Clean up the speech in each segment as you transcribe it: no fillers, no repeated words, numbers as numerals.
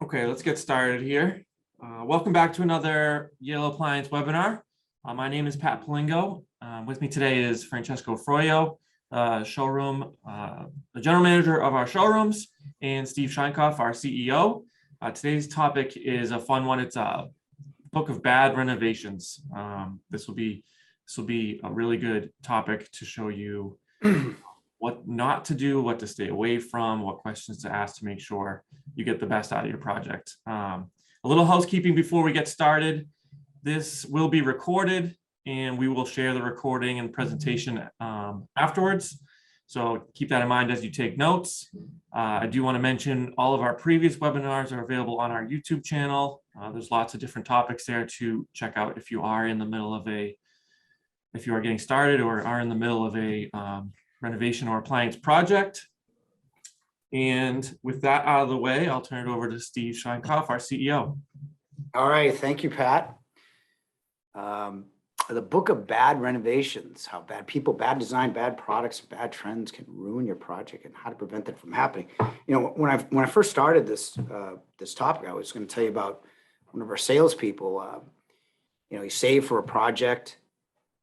Okay, let's get started here. Welcome back to another Yale Appliance webinar. My name is Pat Palingo. With me today is Francesco Froyo, the general manager of our showrooms, and Steve Scheinkoff, our CEO. Today's topic is a fun one. It's a book of bad renovations. This will be a really good topic to show you what not to do, what to stay away from, what questions to ask to make sure you get the best out of your project. A little housekeeping before we get started. This will be recorded and we will share the recording and presentation afterwards. So keep that in mind as you take notes. I do want to mention all of our previous webinars are available on our YouTube channel. There's lots of different topics there to check out if you are in the middle of if you are getting started or are in the middle of a renovation or appliance project. And with that out of the way, I'll turn it over to Steve Scheinkoff, our CEO. All right, thank you, Pat. The book of bad renovations, how bad people, bad design, bad products, bad trends can ruin your project and how to prevent that from happening. You know, when I first started this topic, I was going to tell you about one of our salespeople. You know, he saved for a project,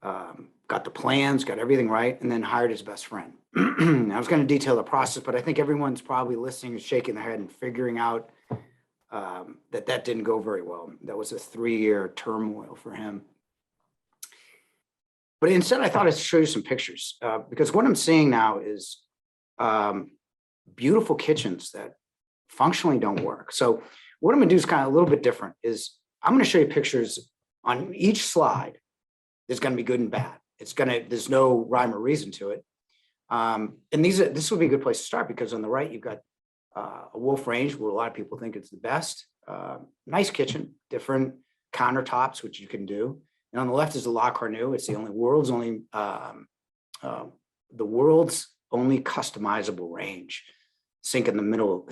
got the plans, got everything right, and then hired his best friend. I was going to detail the process, but I think everyone's probably listening and shaking their head and figuring out that didn't go very well. That was a 3-year turmoil for him. But instead, I thought I'd show you some pictures because what I'm seeing now is beautiful kitchens that functionally don't work. So what I'm going to do is kind of a little bit different. I'm going to show you pictures on each slide. There's going to be good and bad. There's no rhyme or reason to it. And this would be a good place to start because on the right, you've got a Wolf range where a lot of people think it's the best. Nice kitchen, different countertops, which you can do. And on the left is the La Cornue. It's the world's only customizable range. Sink in the middle,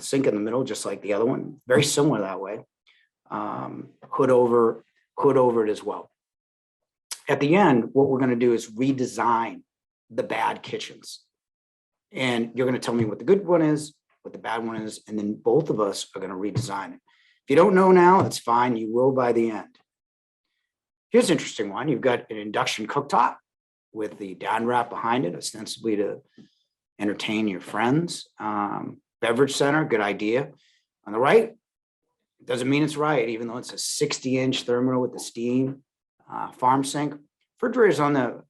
just like the other one. Very similar that way. Hood over it as well. At the end, what we're going to do is redesign the bad kitchens. And you're going to tell me what the good one is, what the bad one is, and then both of us are going to redesign it. If you don't know now, that's fine. You will by the end. Here's an interesting one. You've got an induction cooktop with the down wrap behind it, ostensibly to entertain your friends. Beverage center, good idea. On the right, doesn't mean it's right, even though it's a 60-inch thermal with the steam. Farm sink. Refrigerator's on the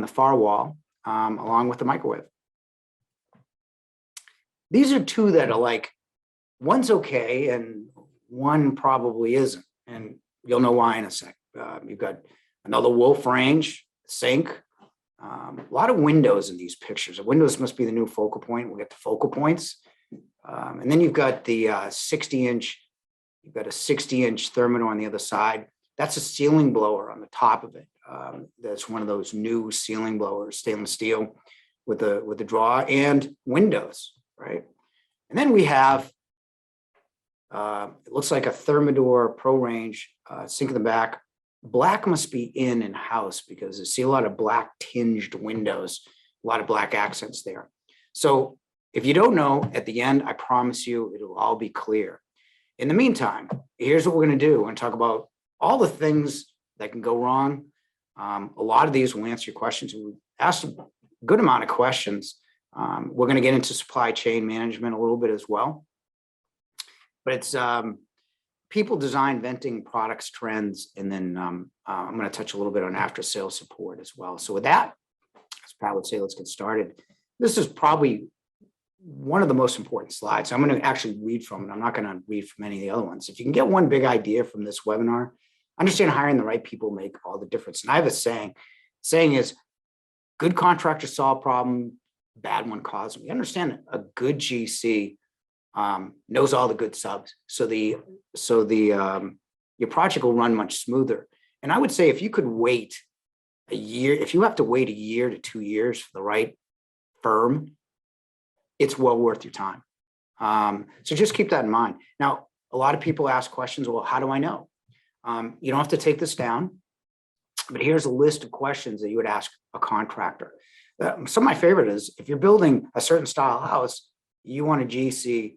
far wall, along with the microwave. These are two that are like, one's okay and one probably isn't. And you'll know why in a sec. You've got another Wolf range sink. A lot of windows in these pictures. The windows must be the new focal point. We'll get the focal points. And then you've got the 60-inch. You've got a 60-inch thermidor on the other side. That's a ceiling blower on the top of it. That's one of those new ceiling blowers, stainless steel with the draw and windows, right? And then we have, it looks like a Thermador Pro Range sink in the back. Black must be in and house because I see a lot of black tinged windows, a lot of black accents there. So if you don't know, at the end, I promise you, it'll all be clear. In the meantime, here's what we're going to do. We're going to talk about all the things that can go wrong. A lot of these will answer your questions. We asked a good amount of questions. We're going to get into supply chain management a little bit as well. But it's people, design, venting, products, trends, and then I'm going to touch a little bit on after sales support as well. So with that, as Pat would say, let's get started. This is probably one of the most important slides. I'm going to actually read from it. I'm not going to read from any of the other ones. If you can get one big idea from this webinar, understand hiring the right people make all the difference. And I have a saying. Saying is, good contractor solve problem, bad one cause them. You understand a good GC knows all the good subs. So your project will run much smoother. And I would say if you could wait a year, if you have to wait a year to 2 years for the right firm, it's well worth your time. So just keep that in mind. Now, a lot of people ask questions, well, how do I know? You don't have to take this down, but here's a list of questions that you would ask a contractor. Some of my favorite is if you're building a certain style house, you want a GC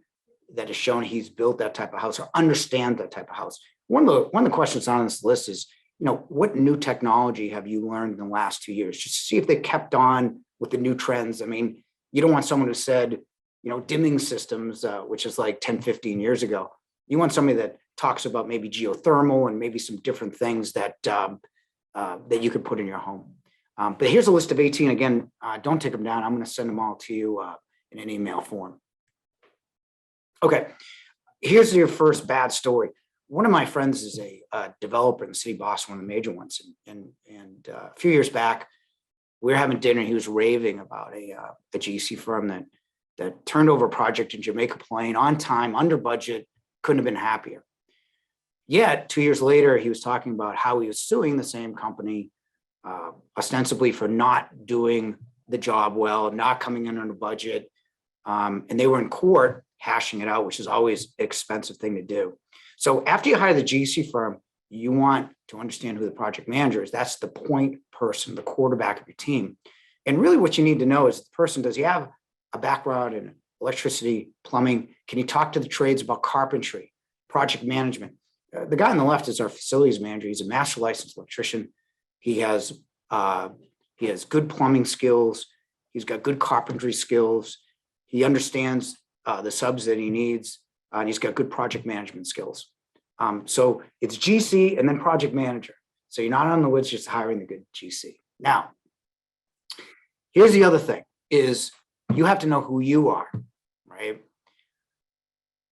that has shown he's built that type of house or understand that type of house. One of the questions on this list is, what new technology have you learned in the last 2 years? Just to see if they kept on with the new trends. I mean, you don't want someone who said, dimming systems, which is like 10, 15 years ago. You want somebody that talks about maybe geothermal and maybe some different things that that you could put in your home. But here's a list of 18. Again, don't take them down. I'm going to send them all to you in an email form. Okay, here's your first bad story. One of my friends is a developer in the city of Boston, one of the major ones. And a few years back, we were having dinner. And he was raving about a GC firm that turned over a project in Jamaica Plain on time, under budget, couldn't have been happier. Yet 2 years later, he was talking about how he was suing the same company, ostensibly for not doing the job well, not coming in on a budget. And they were in court hashing it out, which is always an expensive thing to do. So after you hire the GC firm, you want to understand who the project manager is. That's the point person, the quarterback of your team. And really what you need to know is the person, does he have a background in electricity, plumbing? Can he talk to the trades about carpentry, project management? The guy on the left is our facilities manager. He's a master licensed electrician. He has good plumbing skills. He's got good carpentry skills. He understands the subs that he needs, and he's got good project management skills. So it's GC and then project manager. So you're not on the woods just hiring the good GC. Now, here's the other thing is you have to know who you are, right?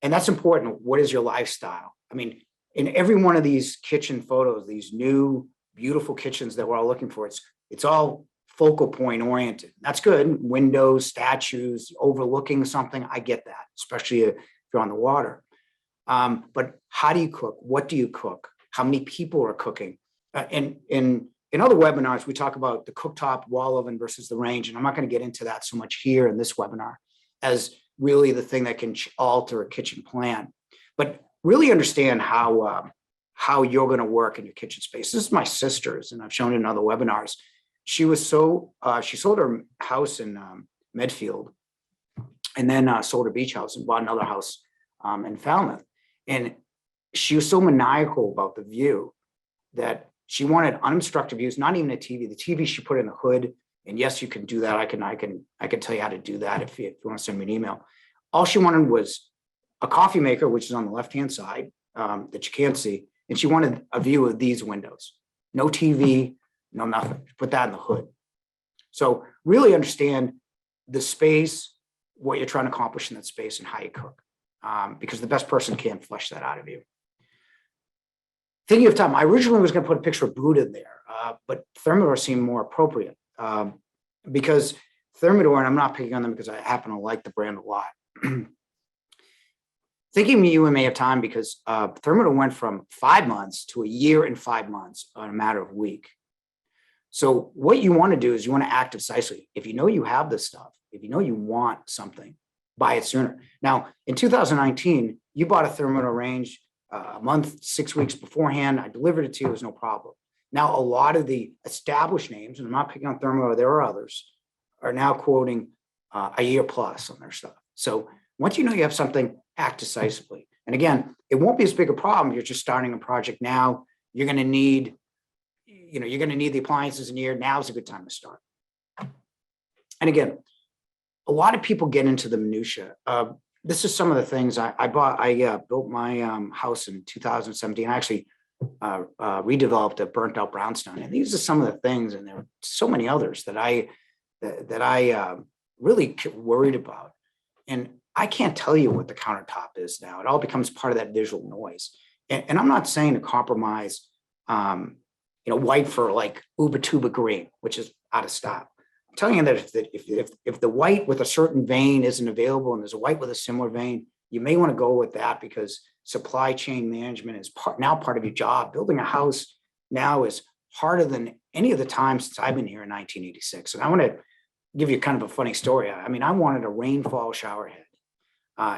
And that's important. What is your lifestyle? I mean, in every one of these kitchen photos, these new beautiful kitchens that we're all looking for, it's all focal point oriented. That's good. Windows, statues, overlooking something. I get that, especially if you're on the water. But how do you cook? What do you cook? How many people are cooking? In other webinars, we talk about the cooktop wall oven versus the range. And I'm not going to get into that so much here in this webinar as really the thing that can alter a kitchen plan. But really understand how you're going to work in your kitchen space. This is my sister's, and I've shown it in other webinars. She sold her house in Medfield, and then sold her beach house and bought another house in Falmouth. And she was so maniacal about the view that she wanted unobstructed views, not even a TV. The TV she put in the hood. And yes, you can do that. I can tell you how to do that if you want to send me an email. All she wanted was a coffee maker, which is on the left-hand side that you can't see. And she wanted a view of these windows. No TV, no nothing. Put that in the hood. So really understand the space, what you're trying to accomplish in that space, and how you cook. Because the best person can't flesh that out of you. Thinking of time, I originally was going to put a picture of Buddha in there, but Thermador seemed more appropriate because Thermador, and I'm not picking on them because I happen to like the brand a lot. Thinking you may have time because Thermador went from 5 months to a year and 5 months in a matter of a week. So what you want to do is you want to act decisively. If you know you have this stuff, if you know you want something, buy it sooner. Now, in 2019, you bought a Thermador range a month, 6 weeks beforehand. I delivered it to you. It was no problem. Now, a lot of the established names, and I'm not picking on Thermador, there are others, are now quoting a year plus on their stuff. So once you know you have something, act decisively. And again, it won't be as big a problem. You're just starting a project now. You're going to need, the appliances in a year. Now is a good time to start. And again, a lot of people get into the minutia. This is some of the things I bought. I built my house in 2017. I actually redeveloped a burnt out brownstone. And these are some of the things, and there are so many others that I really worried about. And I can't tell you what the countertop is now. It all becomes part of that visual noise. And I'm not saying to compromise, white for like Uba Tuba green, which is out of style. I'm telling you that if the white with a certain vein isn't available and there's a white with a similar vein, you may want to go with that because supply chain management is now part of your job. Building a house now is harder than any of the time since I've been here in 1986. And I want to give you kind of a funny story. I mean, I wanted a rainfall shower head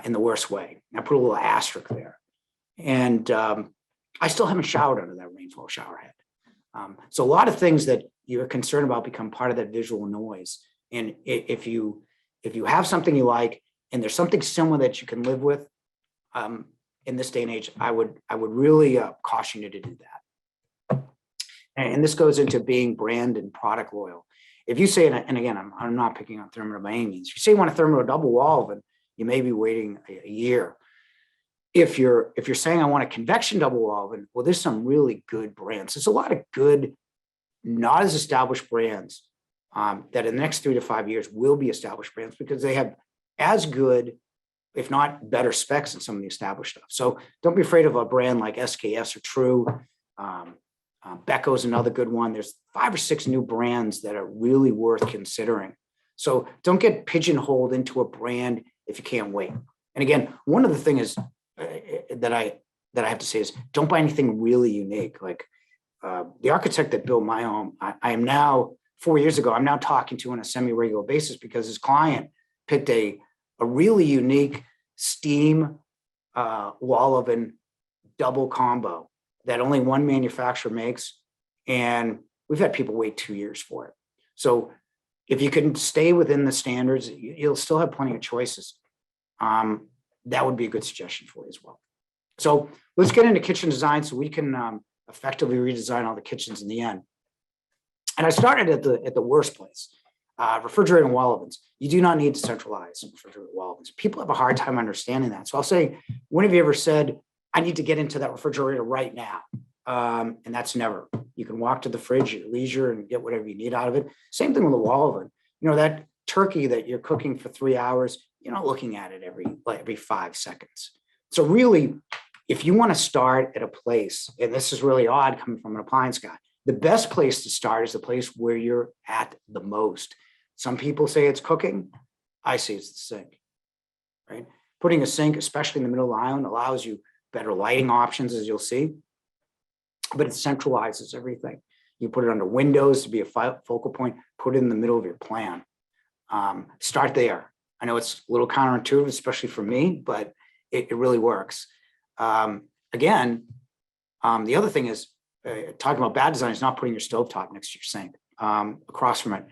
in the worst way. I put a little asterisk there. And I still haven't showered under that rainfall shower head. So a lot of things that you're concerned about become part of that visual noise. And if you have something you like and there's something similar that you can live with, in this day and age, I would really caution you to do that. And this goes into being brand and product loyal. If you say, and again, I'm not picking on Thermador by any means. If you say you want a Thermador double wall oven, you may be waiting a year. If you're saying I want a convection double wall oven, well, there's some really good brands. There's a lot of good, not as established brands that in the next 3 to 5 years will be established brands because they have as good, if not better specs than some of the established stuff. So don't be afraid of a brand like SKS or True. Becco's another good one. There's 5 or 6 new brands that are really worth considering. So don't get pigeonholed into a brand if you can't wait. And again, one of the things that I have to say is don't buy anything really unique. Like the architect that built my home, I am now 4 years ago, I'm now talking to on a semi-regular basis because his client picked a really unique steam wall oven double combo that only one manufacturer makes. And we've had people wait 2 years for it. So if you can stay within the standards, you'll still have plenty of choices. That would be a good suggestion for you as well. So let's get into kitchen design so we can effectively redesign all the kitchens in the end. And I started at the worst place, refrigerator and wall ovens. You do not need to centralize refrigerator wall ovens. People have a hard time understanding that. So I'll say, when have you ever said, I need to get into that refrigerator right now? And that's never. You can walk to the fridge at leisure and get whatever you need out of it. Same thing with a wall oven. You know, that turkey that you're cooking for 3 hours, you're not looking at it every 5 seconds. So really, if you want to start at a place, and this is really odd coming from an appliance guy, the best place to start is the place where you're at the most. Some people say it's cooking. I say it's the sink, right? Putting a sink, especially in the middle of the island, allows you better lighting options, as you'll see, but it centralizes everything. You put it under windows to be a focal point, put it in the middle of your plan. Start there. I know it's a little counterintuitive, especially for me, but it really works. Again, the other thing is, talking about bad design is not putting your stovetop next to your sink, across from it.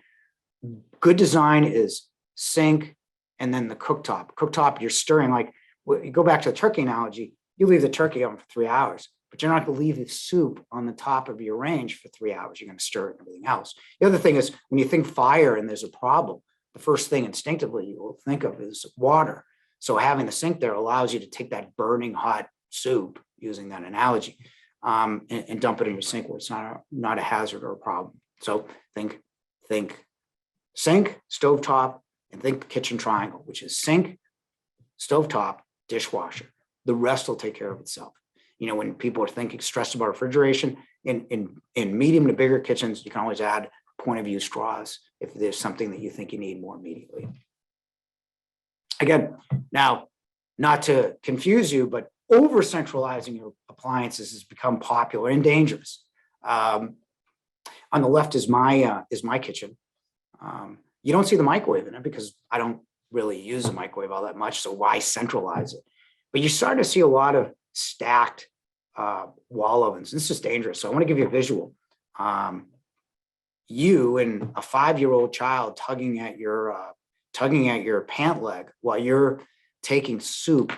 Good design is sink and then the cooktop. Cooktop, you're stirring, like, you go back to the turkey analogy, you leave the turkey on for 3 hours, but you're not going to leave the soup on the top of your range for 3 hours. You're going to stir it and everything else. The other thing is, when you think fire and there's a problem, the first thing instinctively you will think of is water. So having the sink there allows you to take that burning hot soup, using that analogy, and dump it in your sink where it's not a hazard or a problem. So think sink, stovetop, and think kitchen triangle, which is sink, stovetop, dishwasher. The rest will take care of itself. You know, when people are thinking stressed about refrigeration, in medium to bigger kitchens, you can always add point of view straws if there's something that you think you need more immediately. Again, now, not to confuse you, but over centralizing your appliances has become popular and dangerous. On the left is my kitchen. You don't see the microwave in it because I don't really use a microwave all that much, so why centralize it? But you start to see a lot of stacked wall ovens. This is dangerous. So I want to give you a visual. You and a 5-year-old child tugging at your pant leg while you're taking soup,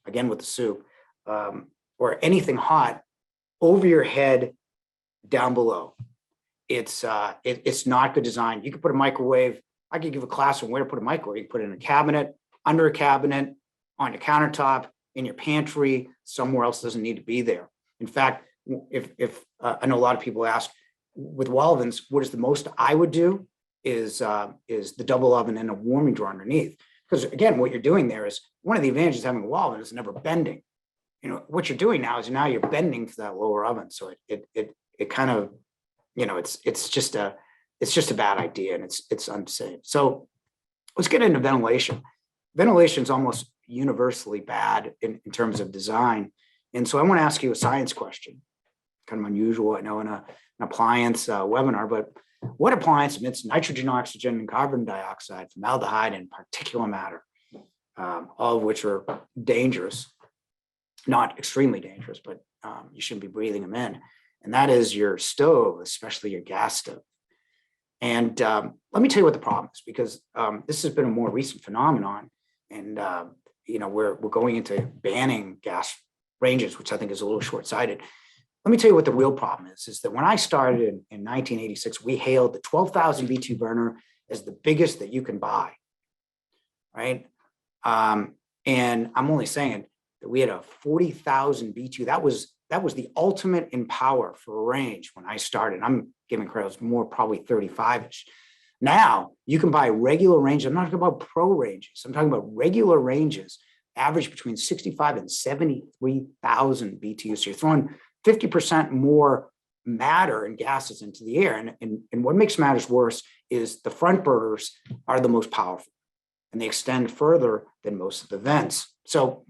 again with the soup, or anything hot over your head down below. It's not good design. You could put a microwave. I could give a class on where to put a microwave. You can put it in a cabinet, under a cabinet, on your countertop, in your pantry, somewhere else doesn't need to be there. In fact, if I know a lot of people ask, with wall ovens, what is the most I would do is the double oven and a warming drawer underneath. Because again, what you're doing there is, one of the advantages of having a wall oven is never bending. You know, what you're doing now is you're bending for that lower oven. So it kind of, you know, it's just a bad idea, and it's unsafe. So let's get into ventilation. Ventilation is almost universally bad in terms of design. And so I want to ask you a science question, kind of unusual, I know, in an appliance webinar, but what appliance emits nitrogen, oxygen, and carbon dioxide, formaldehyde, and particulate matter, all of which are dangerous, not extremely dangerous, but you shouldn't be breathing them in. And that is your stove, especially your gas stove. And let me tell you what the problem is, because this has been a more recent phenomenon. And we're going into banning gas ranges, which I think is a little short-sighted. Let me tell you what the real problem is that when I started in 1986, we hailed the 12,000 BTU burner as the biggest that you can buy, right? And I'm only saying that we had a 40,000 BTU. That was the ultimate in power for a range when I started. I'm giving credit, it was more probably 35-ish. Now you can buy regular ranges. I'm not talking about pro ranges. I'm talking about regular ranges, average between 65 and 73,000 BTU. So you're throwing 50% more matter and gases into the air. And what makes matters worse is the front burners are the most powerful, and they extend further than most of the vents. So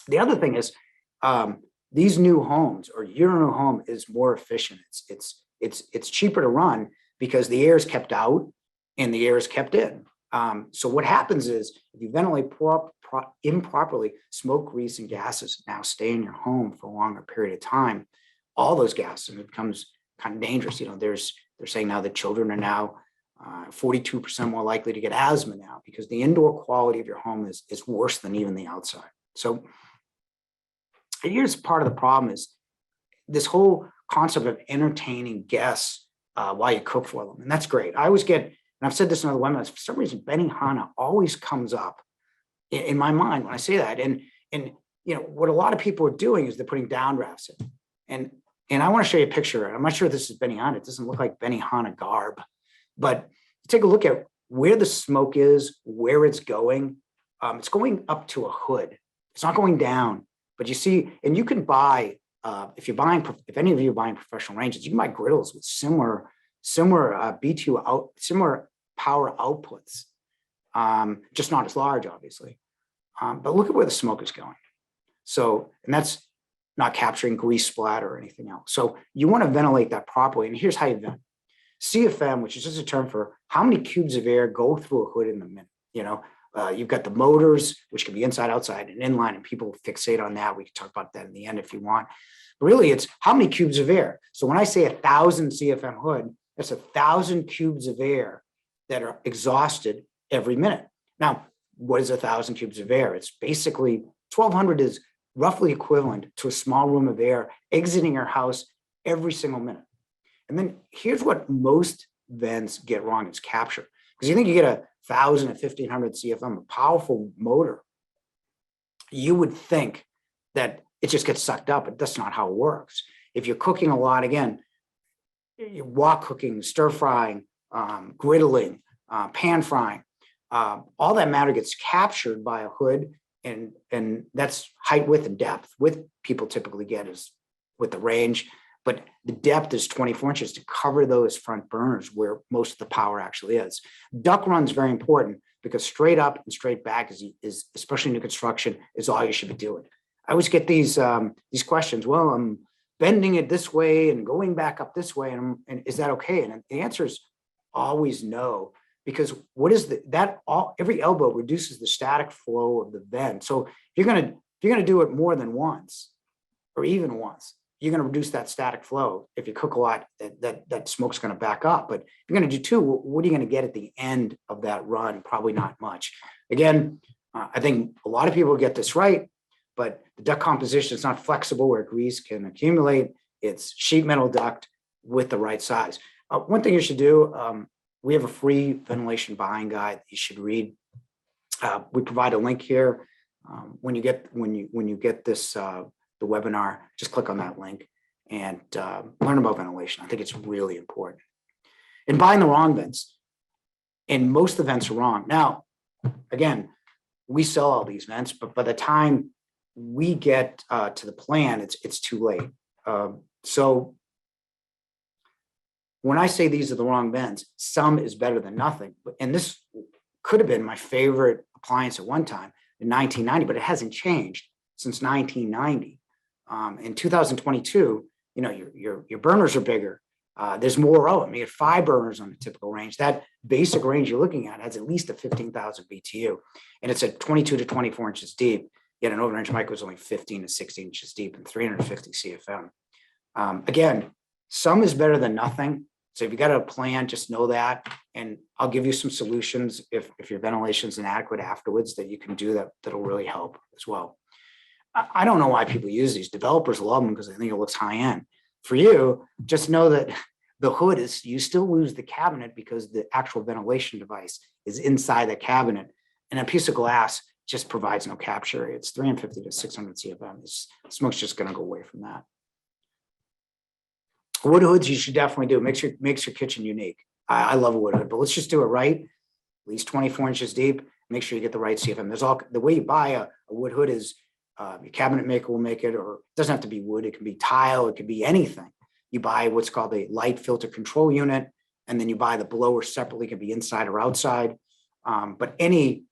the other thing is, these new homes, or your new home, is more efficient. It's cheaper to run because the air is kept out and the air is kept in. So what happens is, if you ventilate improperly, smoke, grease, and gases now stay in your home for a longer period of time. All those gases, and it becomes kind of dangerous. They're saying now that children are now 42% more likely to get asthma now, because the indoor quality of your home is worse than even the outside. So here's part of the problem is this whole concept of entertaining guests while you cook for them. And that's great. I always get, and I've said this in other webinars, for some reason, Benihana always comes up in my mind when I say that. And what a lot of people are doing is they're putting downdrafts in. And I want to show you a picture. I'm not sure this is Benihana. It doesn't look like Benihana garb, but take a look at where the smoke is, where it's going. It's going up to a hood. It's not going down. But you see, and you can buy, if any of you are buying professional ranges, you can buy griddles with similar BTU similar power outputs, just not as large, obviously. But look at where the smoke is going. So, and that's not capturing grease splatter or anything else. So you want to ventilate that properly. And here's how you vent. CFM, which is just a term for how many cubes of air go through a hood in a minute. You've got the motors, which can be inside, outside, and inline, and people fixate on that. We can talk about that in the end if you want. But really, it's how many cubes of air. So when I say 1,000 CFM hood, that's 1,000 cubes of air that are exhausted every minute. Now, what is 1,000 cubes of air? It's basically 1,200 is roughly equivalent to a small room of air exiting your house every single minute. And then here's what most vents get wrong: is capture. Because you think you get 1,000 or 1,500 CFM, a powerful motor, you would think that it just gets sucked up, but that's not how it works. If you're cooking a lot, again, wok cooking, stir frying, griddling, pan frying, all that matter gets captured by a hood, and that's height, width, and depth. Width people typically get is with the range, but the depth is 24 inches to cover those front burners where most of the power actually is. Duct run is very important because straight up and straight back is especially new construction, is all you should be doing. I always get these questions. Well, I'm bending it this way and going back up this way, and is that okay? And the answer is always no, because what is every elbow reduces the static flow of the vent. So if you're gonna do it more than once, or even once, you're going to reduce that static flow. If you cook a lot, that smoke's going to back up. But if you're going to do two, what are you going to get at the end of that run? Probably not much. Again, I think a lot of people get this right, but the duct composition is not flexible where grease can accumulate. It's sheet metal duct with the right size. One thing you should do, we have a free ventilation buying guide that you should read. We provide a link here. When you get this the webinar, just click on that link and learn about ventilation. I think it's really important. And buying the wrong vents, and most of the vents are wrong. Now, again, we sell all these vents, but by the time we get to the plan, it's too late. So when I say these are the wrong vents, some is better than nothing. And this could have been my favorite appliance at one time in 1990, but it hasn't changed since 1990. In 2022, your burners are bigger. There's more of them. You get 5 burners on a typical range. That basic range you're looking at has at least a 15,000 BTU, and it's at 22 to 24 inches deep. Yet an overrange micro is only 15 to 16 inches deep and 350 CFM. Again, some is better than nothing. So if you got a plan, just know that, and I'll give you some solutions if your ventilation is inadequate afterwards that you can do that'll really help as well. I don't know why people use these. Developers love them because they think it looks high end. For you, just know that the hood is, you still lose the cabinet because the actual ventilation device is inside the cabinet, and a piece of glass just provides no capture area. It's 350 to 600 CFM. Smoke's just going to go away from that. Wood hoods you should definitely do. Makes your kitchen unique. I love a wood hood, but let's just do it right. At least 24 inches deep. Make sure you get the right CFM. There's all the way you buy a wood hood is your cabinet maker will make it, or it doesn't have to be wood. It can be tile. It could be anything. You buy what's called a light filter control unit, and then you buy the blower separately. It can be inside or outside. But any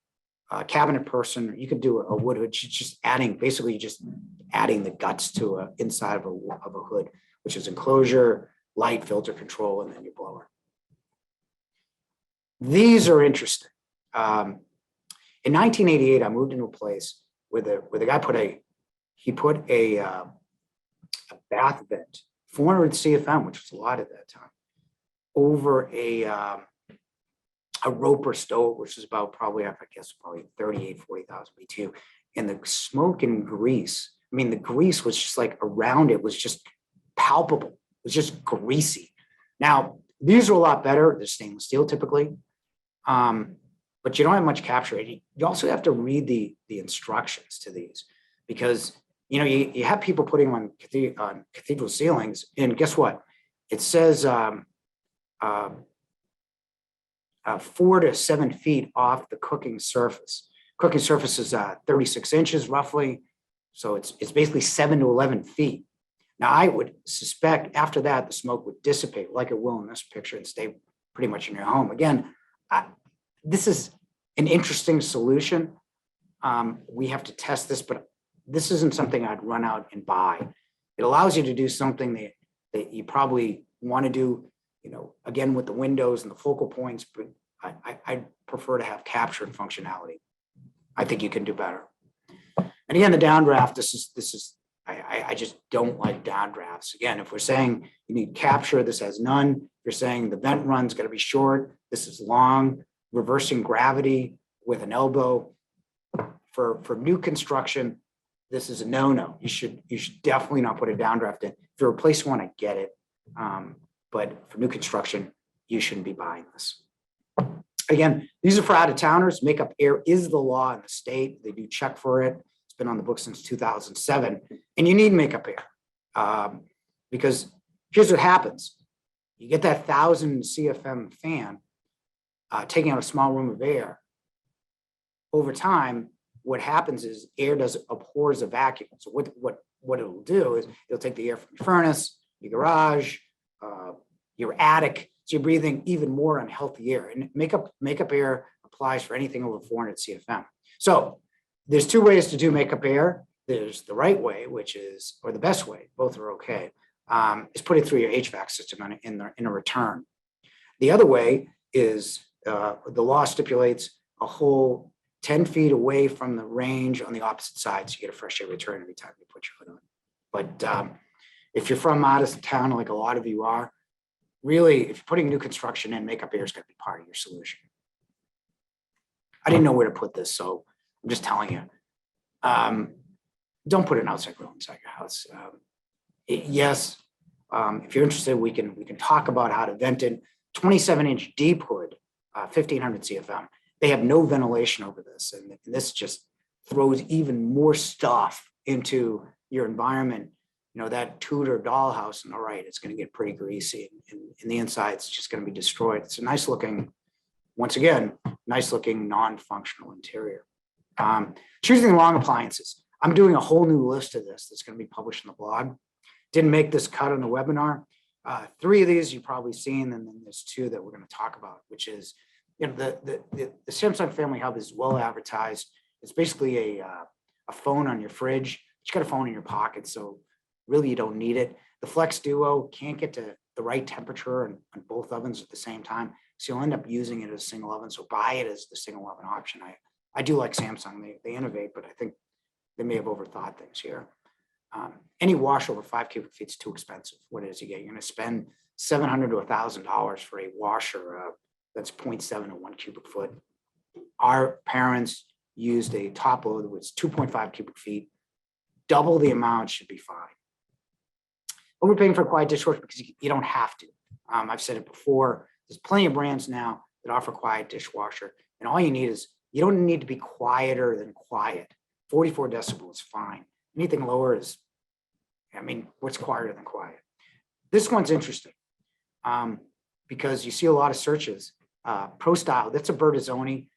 cabinet person, you could do a wood hood. Just adding the guts to inside of a hood, which is enclosure, light filter control, and then your blower. These are interesting. In 1988, I moved into a place where the guy put a bath vent, 400 CFM, which was a lot at that time, over a Roper stove, which is about probably 38, 40,000 BTU. And the smoke and grease, I mean, the grease was just like around it was just palpable. It was just greasy. Now, these are a lot better. They're stainless steel typically, but you don't have much capture rate. You also have to read the instructions to these, because you have people putting on cathedral ceilings, and guess what? It says 4 to 7 feet off the cooking surface. Cooking surface is 36 inches roughly, so it's basically 7 to 11 feet. Now, I would suspect after that, the smoke would dissipate like it will in this picture and stay pretty much in your home. Again, this is an interesting solution. We have to test this, but this isn't something I'd run out and buy. It allows you to do something that you probably want to do, again, with the windows and the focal points, but I prefer to have capture and functionality. I think you can do better. And again, the downdraft, this is I just don't like downdrafts. Again, if we're saying you need capture, this has none. If you're saying the vent run's got to be short, this is long. Reversing gravity with an elbow. For new construction, this is a no-no. You should definitely not put a downdraft in. If you replace one, I get it. But for new construction, you shouldn't be buying this. Again, these are for out-of-towners. Makeup air is the law in the state. They do check for it. It's been on the books since 2007. And you need makeup air because here's what happens. You get that 1,000 CFM fan taking out a small room of air. Over time, what happens is air abhors a vacuum. So what it'll do is it'll take the air from your furnace, your garage, your attic. So you're breathing even more unhealthy air. And makeup air applies for anything over 400 CFM. So there's two ways to do makeup air. There's the right way, or the best way, both are okay, is put it through your HVAC system in a return. The other way is the law stipulates a whole 10 feet away from the range on the opposite side, so you get a fresh air return every time you put your hood on. But if you're from out of town, like a lot of you are, really, if you're putting new construction in, makeup air is going to be part of your solution. I didn't know where to put this, so I'm just telling you. Don't put an outside grill inside your house. Yes, if you're interested, we can talk about how to vent it. 27-inch deep hood, 1,500 CFM. They have no ventilation over this, and this just throws even more stuff into your environment. That Tudor dollhouse on the right, it's going to get pretty greasy, and the inside, it's just going to be destroyed. It's a nice looking, once again, nice looking non-functional interior. Choosing the wrong appliances. I'm doing a whole new list of this that's going to be published in the blog. Didn't make this cut on the webinar. 3 of these you've probably seen, and then there's 2 that we're going to talk about, which is, the Samsung Family Hub is well advertised. It's basically a phone on your fridge. You got a phone in your pocket, so really you don't need it. The Flex Duo can't get to the right temperature on both ovens at the same time, so you'll end up using it as a single oven. So buy it as the single oven option. I do like Samsung. They innovate, but I think they may have overthought things here. Any wash over 5 cubic feet is too expensive. What it is you get, you're going to spend $700 to $1,000 for a washer that's 0.7 to 1 cubic foot. Our parents used a top load that was 2.5 cubic feet. Double the amount should be fine. Overpaying for a quiet dishwasher because you don't have to. I've said it before. There's plenty of brands now that offer quiet dishwasher, and all you need is, you don't need to be quieter than quiet. 44 decibels is fine. Anything lower is, I mean, what's quieter than quiet? This one's interesting because you see a lot of searches. Pro Style, that's a Bertazzoni.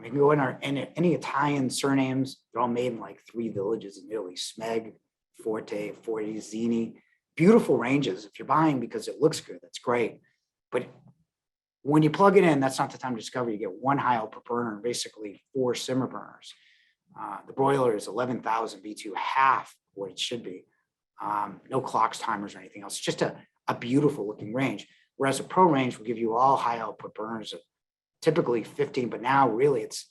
You can go in any Italian surnames. They're all made in like 3 villages in Italy: Smeg, Forte, Zini. Beautiful ranges. If you're buying because it looks good, that's great. But when you plug it in, that's not the time to discover. You get 1 high out per burner and basically 4 simmer burners. The broiler is 11,000 BTU, half what it should be. No clocks, timers, or anything else. It's just a beautiful looking range. Whereas a Pro range will give you all high output burners of typically 15, but now really it's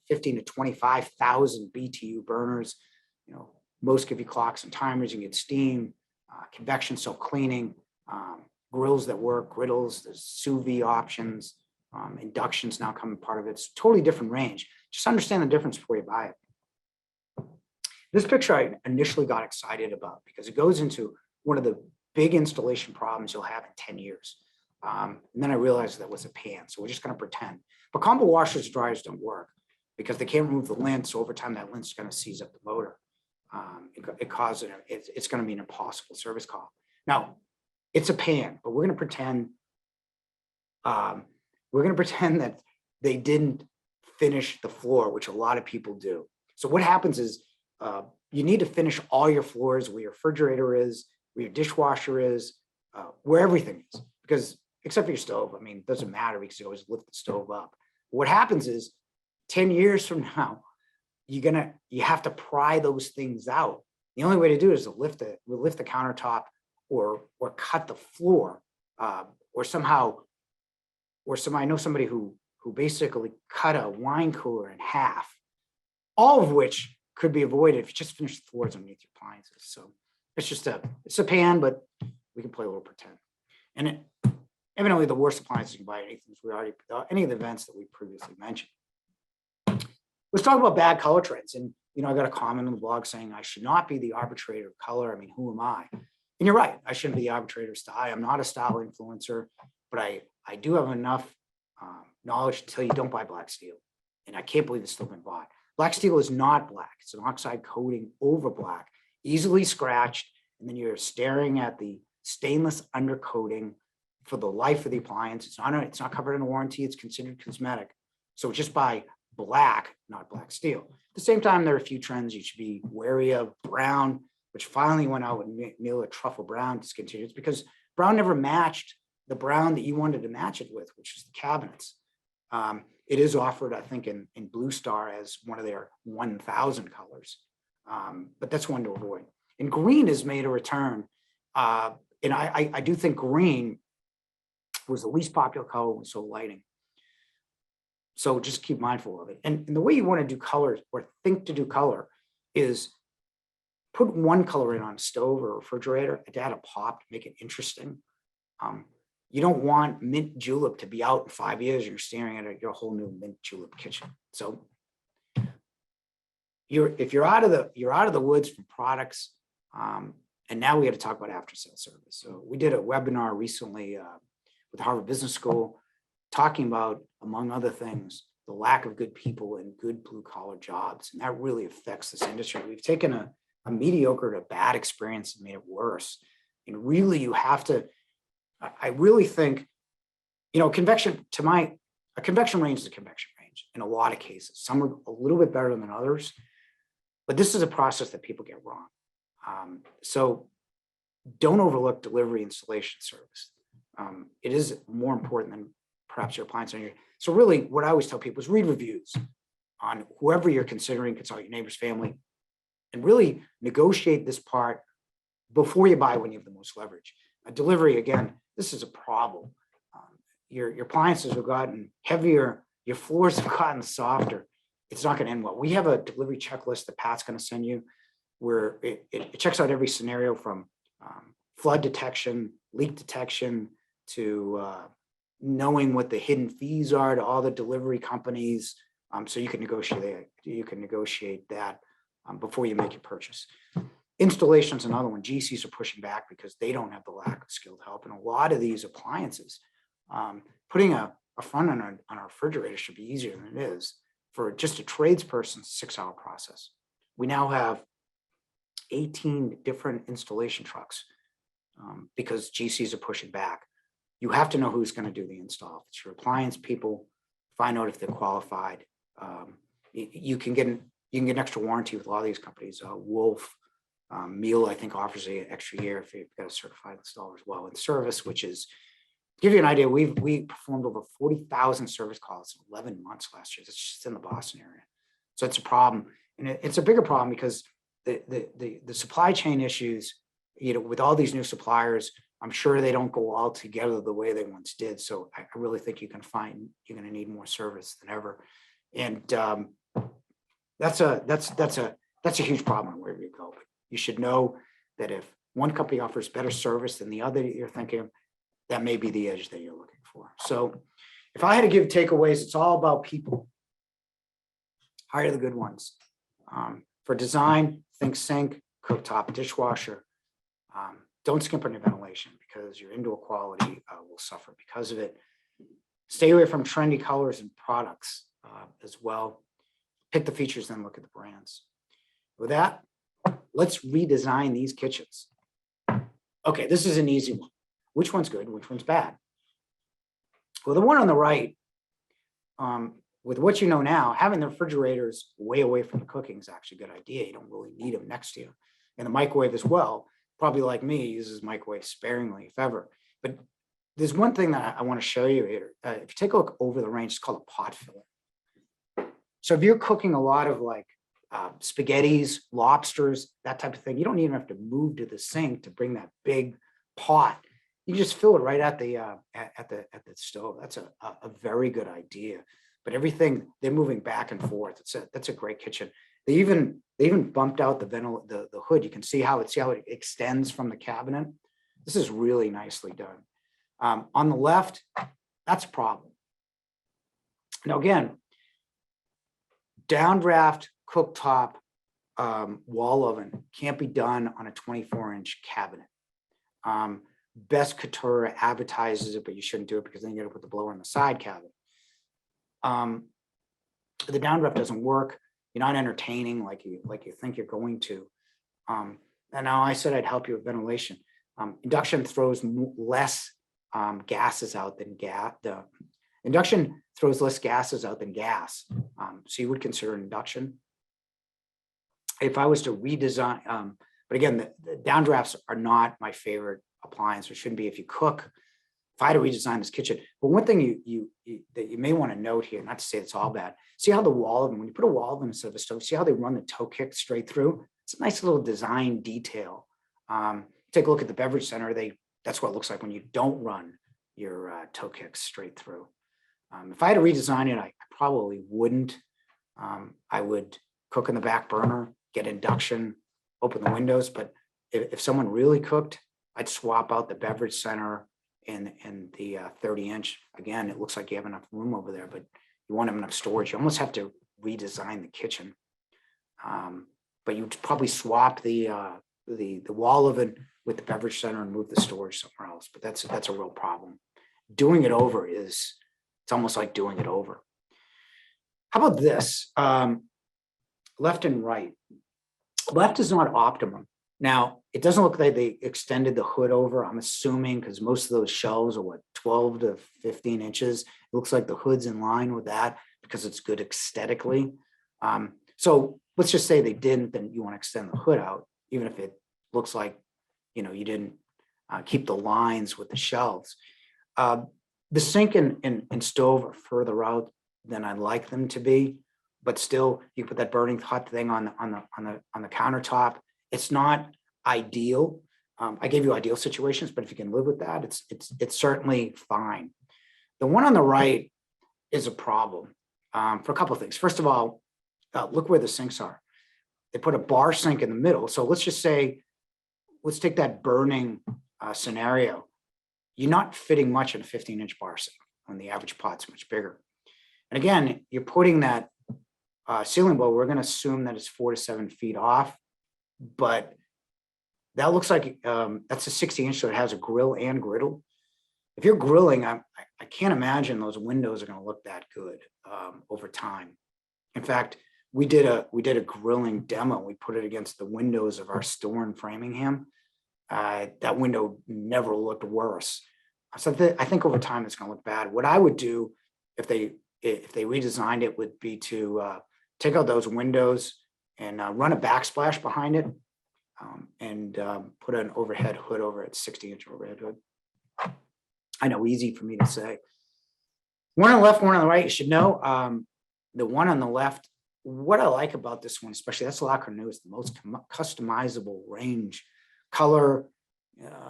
15 to 25,000 BTU burners. You know, most give you clocks and timers. You can get steam, convection, self-cleaning, grills that work, griddles, there's sous vide options, inductions now coming part of it. It's a totally different range. Just understand the difference before you buy it. This picture I initially got excited about because it goes into one of the big installation problems you'll have in 10 years. And then I realized that was a pan, so we're just going to pretend. But combo washers and dryers don't work because they can't remove the lint, so over time that lint's going to seize up the motor. It's going to be an impossible service call. Now, it's a pan, but we're going to pretend that they didn't finish the floor, which a lot of people do. So what happens is you need to finish all your floors, where your refrigerator is, where your dishwasher is, where everything is, because except for your stove, I mean, it doesn't matter because you always lift the stove up. What happens is 10 years from now, you have to pry those things out. The only way to do it is to lift the countertop or cut the floor, or I know somebody who basically cut a wine cooler in half, all of which could be avoided if you just finish the floors underneath your appliances. So it's a pan, but we can play a little pretend. And evidently the worst appliances you can buy, any of the events that we previously mentioned. Let's talk about bad color trends. And I got a comment on the blog saying I should not be the arbitrator of color. I mean, who am I? And you're right, I shouldn't be the arbitrator of style. I'm not a style influencer, but I do have enough knowledge to tell you don't buy black steel. And I can't believe it's still been bought. Black steel is not black. It's an oxide coating over black, easily scratched. And then you're staring at the stainless undercoating for the life of the appliance. It's not covered in a warranty. It's considered cosmetic. So just buy black, not black steel. At the same time, there are a few trends you should be wary of. Brown, which finally went out with Mila Truffle Brown, discontinued because brown never matched the brown that you wanted to match it with, which is the cabinets. It is offered, I think, in Blue Star as one of their 1,000 colors, but that's one to avoid. And green has made a return, and I do think green was the least popular color when sold lighting. So just keep mindful of it. And the way you want to do colors or think to do color is put one color in on a stove or refrigerator and add a pop to make it interesting. You don't want mint julep to be out in 5 years. You're staring at your whole new mint julep kitchen. So if you're out of the woods from products, and now we got to talk about after sales service. So we did a webinar recently with Harvard Business School talking about, among other things, the lack of good people in good blue collar jobs, and that really affects this industry. We've taken a mediocre to bad experience and made it worse. And really, you have to. I really think, a convection range is a convection range in a lot of cases. Some are a little bit better than others, but this is a process that people get wrong. So don't overlook delivery installation service. It is more important than perhaps your appliance on your. So really, what I always tell people is read reviews on whoever you're considering, consult your neighbor's family, and really negotiate this part before you buy when you have the most leverage. Delivery, again, this is a problem. Your appliances have gotten heavier, your floors have gotten softer. It's not going to end well. We have a delivery checklist that Pat's going to send you where it checks out every scenario from flood detection leak detection to knowing what the hidden fees are to all the delivery companies. So you can negotiate that before you make your purchase. Installation's another one. GCs are pushing back because they don't have the lack of skilled help. And a lot of these appliances, putting a front on our refrigerator should be easier than it is for just a tradesperson's 6-hour process. We now have 18 different installation trucks because GCs are pushing back. You have to know who's going to do the install. If it's your appliance people, find out if they're qualified. You can get an extra warranty with a lot of these companies. Wolf, Yale, I think, offers an extra year if you've got a certified installer as well in service, which is, to give you an idea, we performed over 40,000 service calls in 11 months last year. It's just in the Boston area. So it's a problem. And it's a bigger problem because the supply chain issues, with all these new suppliers, I'm sure they don't go all together the way they once did. So I really think you're going to need more service than ever. And that's a huge problem wherever you go. But you should know that if one company offers better service than the other, you're thinking that may be the edge that you're looking for. So if I had to give takeaways, it's all about people. Hire the good ones. For design, think sink, cooktop, dishwasher. Don't skimp on your ventilation because your indoor quality will suffer because of it. Stay away from trendy colors and products as well. Pick the features, then look at the brands. With that, let's redesign these kitchens. Okay, this is an easy one. Which one's good? Which one's bad? Well, the one on the right, with what you know now, having the refrigerators way away from the cooking is actually a good idea. You don't really need them next to you. And the microwave as well, probably like me, uses microwave sparingly, if ever. But there's one thing that I want to show you here. If you take a look over the range, it's called a pot filler. So if you're cooking a lot of like spaghettis, lobsters, that type of thing, you don't even have to move to the sink to bring that big pot. You just fill it right at the stove. That's a very good idea. But everything, they're moving back and forth. That's a great kitchen. They even bumped out the hood. You can see how it extends from the cabinet. This is really nicely done. On the left, that's a problem. Now again, downdraft cooktop wall oven can't be done on a 24-inch cabinet. Best Couture advertises it, but you shouldn't do it because then you got to put the blower on the side cabinet. The downdraft doesn't work. You're not entertaining like you think you're going to. And now I said I'd help you with ventilation. Induction throws less gases out than gas. Induction throws less gases out than gas. So you would consider induction. If I was to redesign, but again, the downdrafts are not my favorite appliance, or shouldn't be if you cook. If I had to redesign this kitchen, but one thing that you may want to note here, not to say it's all bad, see how the wall oven, when you put a wall oven instead of a stove, see how they run the toe kick straight through? It's a nice little design detail. Take a look at the beverage center. That's what it looks like when you don't run your toe kicks straight through. If I had to redesign it, I probably wouldn't. I would cook in the back burner, get induction, open the windows. But if someone really cooked, I'd swap out the beverage center and the 30-inch. Again, it looks like you have enough room over there, but you won't have enough storage. You almost have to redesign the kitchen. But you'd probably swap the wall oven with the beverage center and move the storage somewhere else. But that's a real problem. Doing it over it's almost like doing it over. How about this? Left and right. Left is not optimum. Now, it doesn't look like they extended the hood over, I'm assuming, because most of those shelves are what, 12 to 15 inches. It looks like the hood's in line with that because it's good aesthetically. So let's just say they didn't, then you want to extend the hood out, even if it looks like, you didn't keep the lines with the shelves. The sink and stove are further out than I'd like them to be, but still, you put that burning hot thing on the countertop. It's not ideal. I gave you ideal situations, but if you can live with that, it's certainly fine. The one on the right is a problem for a couple of things. First of all, look where the sinks are. They put a bar sink in the middle. So let's just say, let's take that burning scenario. you're not fitting much in a 15-inch bar sink when the average pot's much bigger. And again, you're putting that ceiling bowl, we're going to assume that it's 4 to 7 feet off, but that looks like that's a 60-inch, so it has a grill and griddle. If you're grilling, I can't imagine those windows are going to look that good over time. In fact, we did a grilling demo. We put it against the windows of our store in Framingham. That window never looked worse. So I think over time it's going to look bad. What I would do if they redesigned it would be to take out those windows and run a backsplash behind it, and put an overhead hood over it, 60-inch overhead hood. I know, easy for me to say. One on the left, one on the right. You should know the one on the left. What I like about this one, especially, that's La Cornue, is the most customizable range, color.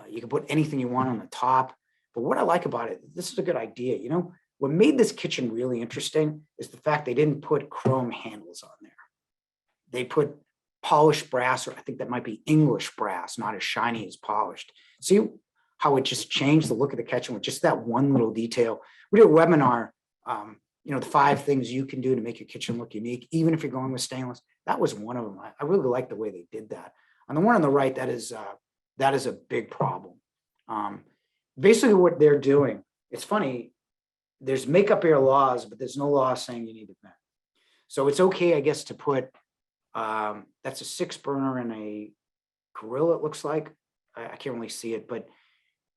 You can put anything you want on the top. But what I like about it, this is a good idea. You know, what made this kitchen really interesting is the fact they didn't put chrome handles on there. They put polished brass, or I think that might be English brass, not as shiny as polished. See how it just changed the look of the kitchen with just that one little detail. We did a webinar, you know, the 5 things you can do to make your kitchen look unique, even if you're going with stainless. That was one of them. I really like the way they did that. On the one on the right, that is a big problem. Basically what they're doing, it's funny, there's makeup air laws, but there's no law saying you need to vent. So it's okay, I guess, to put, that's a 6 burner and a grill, it looks like. I can't really see it, but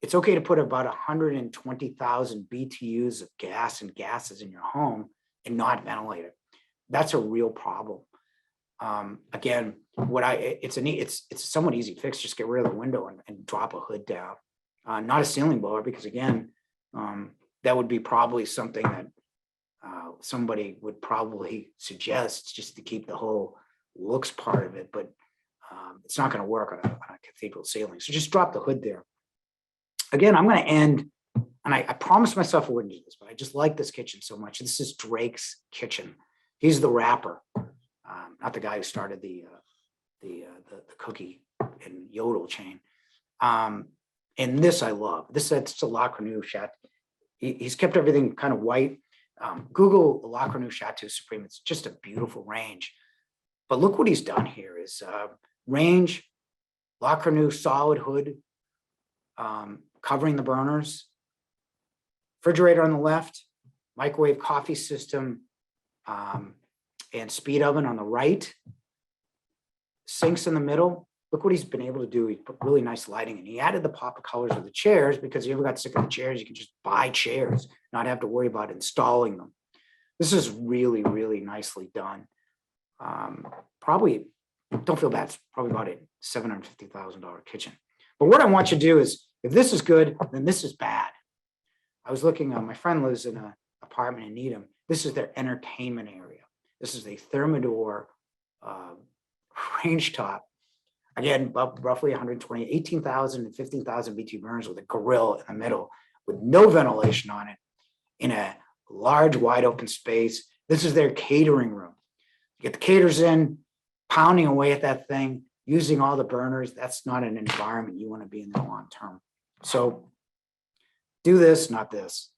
it's okay to put about 120,000 BTUs of gas and gases in your home and not ventilate it. That's a real problem. Again, it's a somewhat easy fix. Just get rid of the window and drop a hood down. Not a ceiling blower, because again, that would be probably something that somebody would probably suggest just to keep the whole looks part of it, but it's not going to work on a cathedral ceiling. So just drop the hood there. Again, I'm going to end, and I promised myself I wouldn't do this, but I just like this kitchen so much. This is Drake's kitchen. He's the rapper, not the guy who started the cookie and yodel chain. And this I love. It's a La Cornue Chateau. He's kept everything kind of white. Google La Cornue Chateau Supreme. It's just a beautiful range. But look what he's done here is range, La Cornue solid hood, covering the burners, refrigerator on the left, microwave coffee system, and speed oven on the right, sinks in the middle. Look what he's been able to do. He put really nice lighting, and he added the pop of colors of the chairs, because you ever got sick of the chairs, you can just buy chairs, not have to worry about installing them. This is really, really nicely done. Probably, don't feel bad, it's probably about a $750,000 kitchen. But what I want you to do is, if this is good, then this is bad. I was looking, my friend lives in an apartment in Needham. This is their entertainment area. This is a Thermador range top. Again, roughly 120, 18,000 and 15,000 BTU burners with a grill in the middle with no ventilation on it in a large, wide open space. This is their catering room. You get the caterers in, pounding away at that thing, using all the burners. That's not an environment you want to be in there long term. So do this, not this.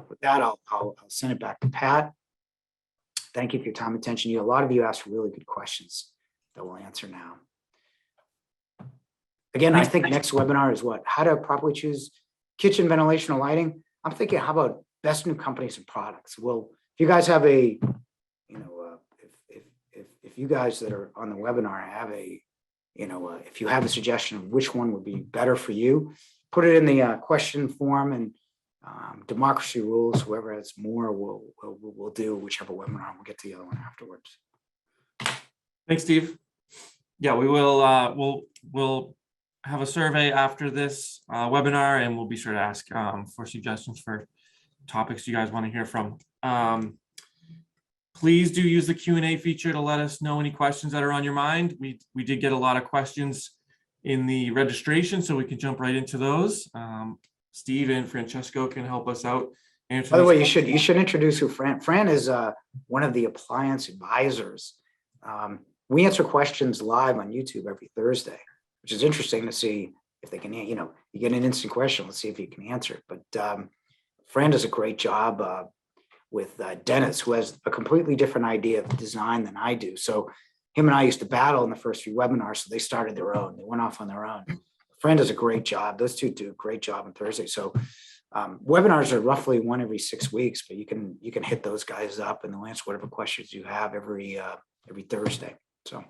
With that, I'll send it back to Pat. Thank you for your time and attention. A lot of you asked really good questions that we'll answer now. Again, I think next webinar is what? How to properly choose kitchen ventilation or lighting. I'm thinking, how about best new companies and products? Well, if you guys have a, if you guys that are on the webinar have a, if you have a suggestion of which one would be better for you, put it in the question form, and democracy rules. Whoever has more will do whichever webinar. We'll get to the other one afterwards. Thanks, Steve. Yeah, we will. We'll have a survey after this webinar, and we'll be sure to ask for suggestions for topics you guys want to hear from. Please do use the Q&A feature to let us know any questions that are on your mind. We did get a lot of questions in the registration, so we can jump right into those. Steve and Francesco can help us out. By the way, you should introduce who Fran is. One of the Appliance advisors. We answer questions live on YouTube every Thursday, which is interesting to see if they can, you know, you get an instant question, let's see if you can answer it. But Fran does a great job with Dennis, who has a completely different idea of design than I do. So him and I used to battle in the first few webinars, so they started their own. They went off on their own. Fran does a great job. Those two do a great job on Thursday. So webinars are roughly one every 6 weeks, but you can hit those guys up and they'll answer whatever questions you have every Thursday. So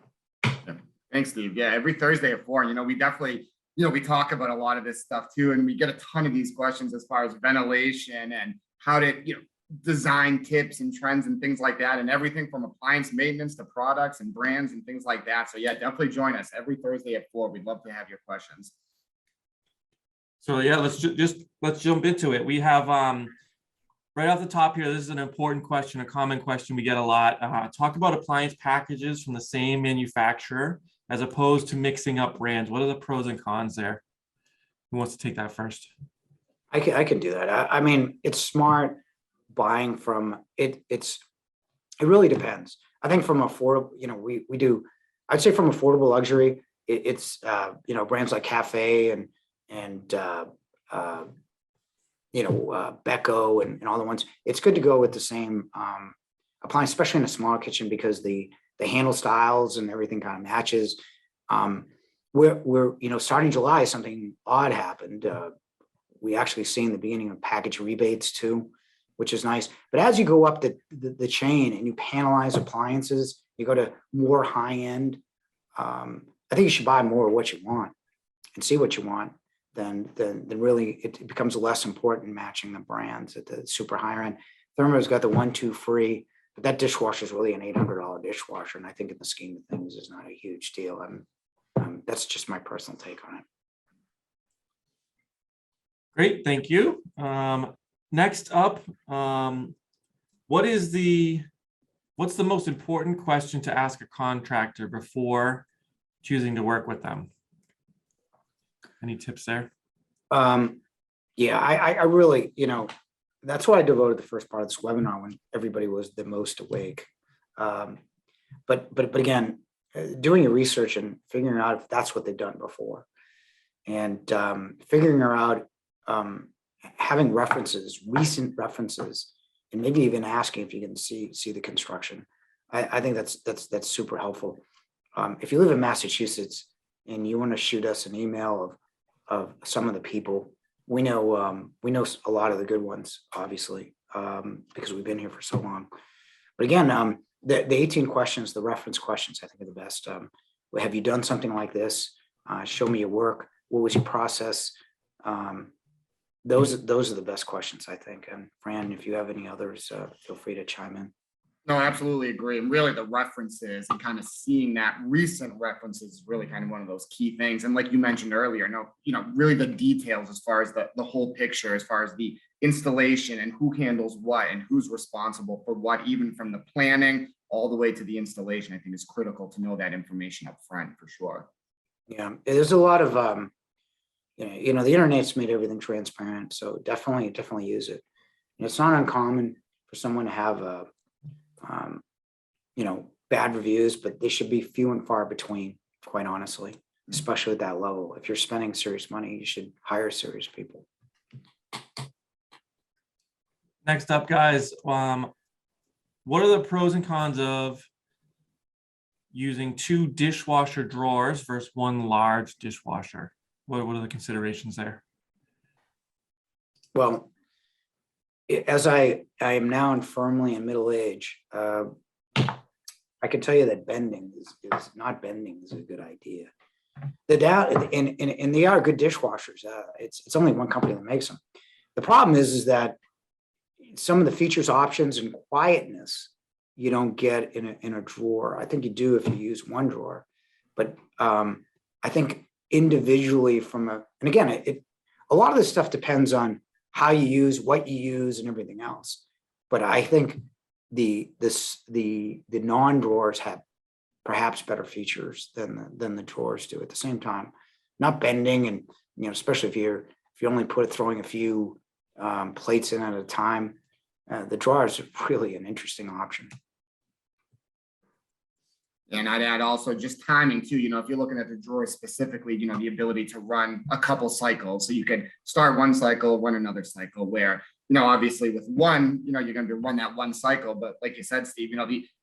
thanks, Steve. Yeah, every Thursday at 4. You know, we definitely, you know, we talk about a lot of this stuff too, and we get a ton of these questions as far as ventilation and how to, you know, design tips and trends and things like that, and everything from appliance maintenance to products and brands and things like that. So yeah, definitely join us every Thursday at 4. We'd love to have your questions. So yeah, let's jump into it. We have right off the top here, this is an important question, a common question we get a lot. Talk about appliance packages from the same manufacturer as opposed to mixing up brands. What are the pros and cons there? Who wants to take that first? I can do that. I mean, it's smart buying from it. It really depends. I think from affordable, you know, we do, I'd say from affordable luxury, it's you know, brands like Cafe and you know, Becco and all the ones. It's good to go with the same appliance, especially in a small kitchen, because the handle styles and everything kind of matches. We're you know, starting July, something odd happened. We actually seen the beginning of package rebates too, which is nice. But as you go up the chain and you panelize appliances, you go to more high end. I think you should buy more of what you want and see what you want. Then really it becomes less important matching the brands at the super higher end. Thermo's got the 1, 2 free, but that dishwasher is really an $800 dishwasher, and I think in the scheme of things is not a huge deal. That's just my personal take on it. Great, thank you. Next up, what's the most important question to ask a contractor before choosing to work with them? Any tips there? Yeah, I really, you know, that's why I devoted the first part of this webinar when everybody was the most awake. But again, doing your research and figuring out if that's what they've done before, and figuring out having references, recent references, and maybe even asking if you can see the construction. I think that's super helpful. If you live in Massachusetts and you want to shoot us an email of some of the people, we know a lot of the good ones, obviously, because we've been here for so long. But again, the 18 questions, the reference questions, I think are the best. Have you done something like this? Show me your work. What was your process? Those are the best questions, I think. And Fran, if you have any others, feel free to chime in. No, I absolutely agree. And really the references and kind of seeing that recent references is really kind of one of those key things. And like you mentioned earlier, really the details as far as the whole picture, as far as the installation and who handles what and who's responsible for what, even from the planning all the way to the installation, I think is critical to know that information up front for sure. Yeah, there's a lot of, you know, the internet's made everything transparent. So definitely use it. And it's not uncommon for someone to have you know, bad reviews, but they should be few and far between, quite honestly, especially at that level. If you're spending serious money, you should hire serious people. Next up, guys, what are the pros and cons of using 2 dishwasher drawers versus 1 large dishwasher? What are the considerations there? Well, as I am now firmly in middle age, I can tell you that bending is not bending is a good idea. And they are good dishwashers. It's only one company that makes them. The problem is that some of the features, options, and quietness you don't get in a drawer. I think you do if you use one drawer, but I think individually and again, a lot of this stuff depends on how you use, what you use, and everything else. But I think the non-drawers have perhaps better features than the drawers do. At the same time, not bending, and you know, especially if you're only throwing a few plates in at a time, the drawers are really an interesting option. And I'd add also just timing too. If you're looking at the drawer specifically, the ability to run a couple cycles. So you could start one cycle, run another cycle where, obviously with one, you're going to run that one cycle. But like you said, Steve,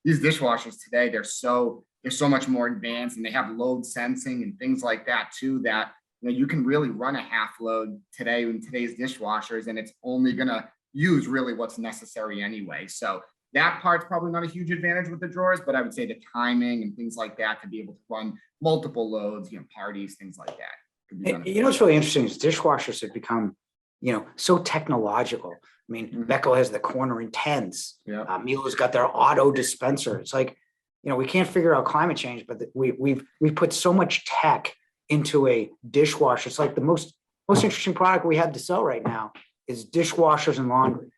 these dishwashers today, they're so much more advanced, and they have load sensing and things like that too, that, you can really run a half load today in today's dishwashers, and it's only going to use really what's necessary anyway. So that part's probably not a huge advantage with the drawers, but I would say the timing and things like that to be able to run multiple loads, parties, things like that. Could be beneficial. What's really interesting is dishwashers have become, so technological. I mean, Beko has the corner intents. Yeah. Miele's got their auto dispenser. It's like, we can't figure out climate change, but we've put so much tech into a dishwasher. It's like the most interesting product we have to sell right now is dishwashers and laundry.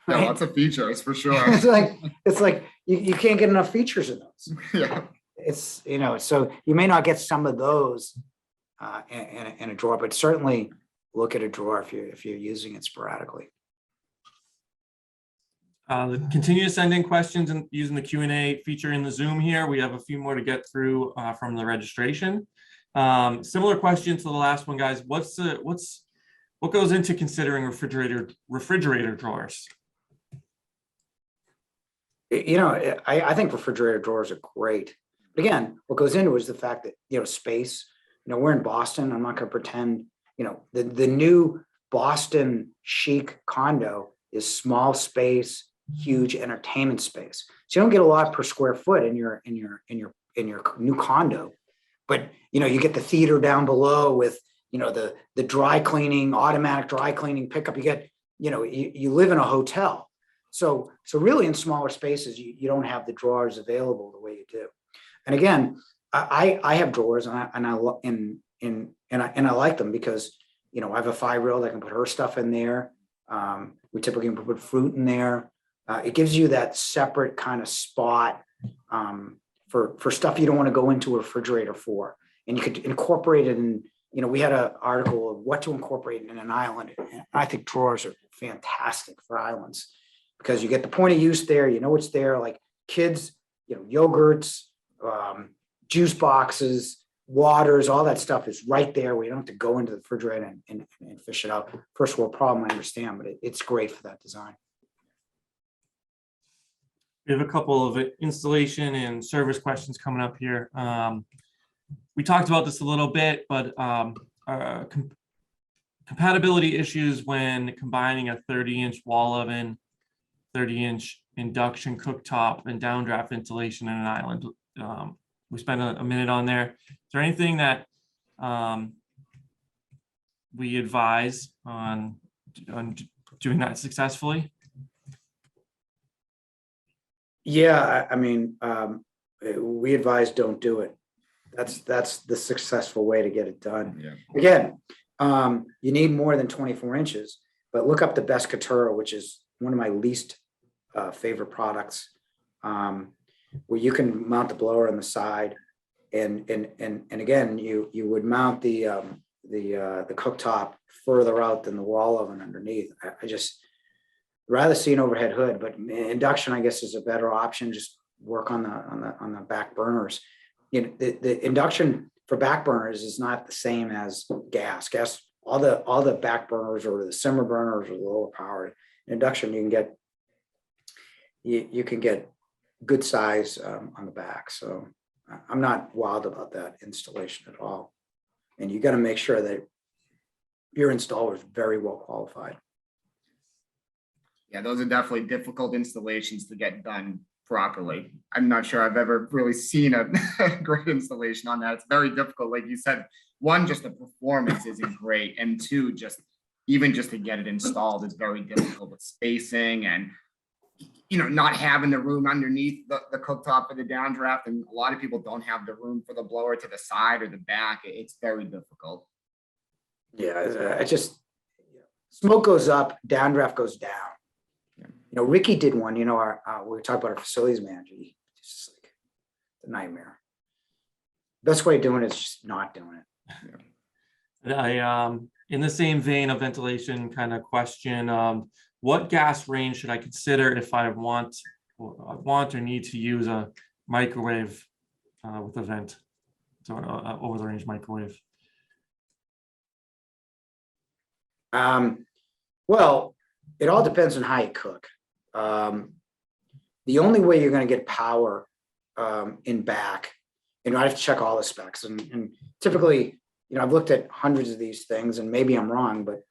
Yeah, lots of features for sure. it's like you can't get enough features in those. Yeah. It's so you may not get some of those in a drawer, but certainly look at a drawer if you're using it sporadically. Continue to send in questions and using the Q&A feature in the Zoom here. We have a few more to get through from the registration. Similar question to the last one, guys. What goes into considering refrigerator drawers? I think refrigerator drawers are great. But again, what goes into it is the fact that, space, we're in Boston. I'm not going to pretend, the new Boston chic condo is small space, huge entertainment space. So you don't get a lot per square foot in your new condo, but, you get the theater down below with, the dry cleaning, automatic dry cleaning pickup. You get, you live in a hotel. So really in smaller spaces, you don't have the drawers available the way you do. And again, I have drawers and I like them because, I have a 5-year-old, I can put her stuff in there. We typically can put fruit in there. It gives you that separate kind of spot for stuff you don't want to go into a refrigerator for. And you could incorporate it in, we had an article of what to incorporate in an island. And I think drawers are fantastic for islands, because you get the point of use there, it's there, like kids, yogurts, juice boxes, waters, all that stuff is right there. We don't have to go into the refrigerator and fish it out. First world problem, I understand, but it's great for that design. We have a couple of installation and service questions coming up here. We talked about this a little bit, but compatibility issues when combining a 30-inch wall oven, 30-inch induction cooktop, and downdraft ventilation in an island. We spent a minute on there. Is there anything that we advise on doing that successfully? Yeah, I mean, we advise don't do it. That's the successful way to get it done. Yeah. Again, you need more than 24 inches, but look up the Pescatura, which is one of my least favorite products, where you can mount the blower on the side, and again, you would mount the cooktop further out than the wall oven underneath. I just rather see an overhead hood, but induction, I guess, is a better option. Just work on the back burners. The induction for back burners is not the same as gas. All the back burners or the simmer burners are lower powered. Induction, you can get good size on the back. So I'm not wild about that installation at all. And you got to make sure that your installer is very well qualified. Yeah, those are definitely difficult installations to get done properly. I'm not sure I've ever really seen a great installation on that. It's very difficult. Like you said, one, just the performance isn't great. And two, even just to get it installed is very difficult with spacing and, not having the room underneath the cooktop for the downdraft. And a lot of people don't have the room for the blower to the side or the back. It's very difficult. Yeah, smoke goes up, downdraft goes down. Yeah. Ricky did one, we were talking about our facilities manager. It's just like a nightmare. Best way of doing it is just not doing it. Yeah. In the same vein of ventilation kind of question, what gas range should I consider if I want or need to use a microwave with a vent, so an over-the-range microwave? Well, it all depends on how you cook. The only way you're going to get power in back, and I have to check all the specs. And typically, I've looked at hundreds of these things, and maybe I'm wrong, but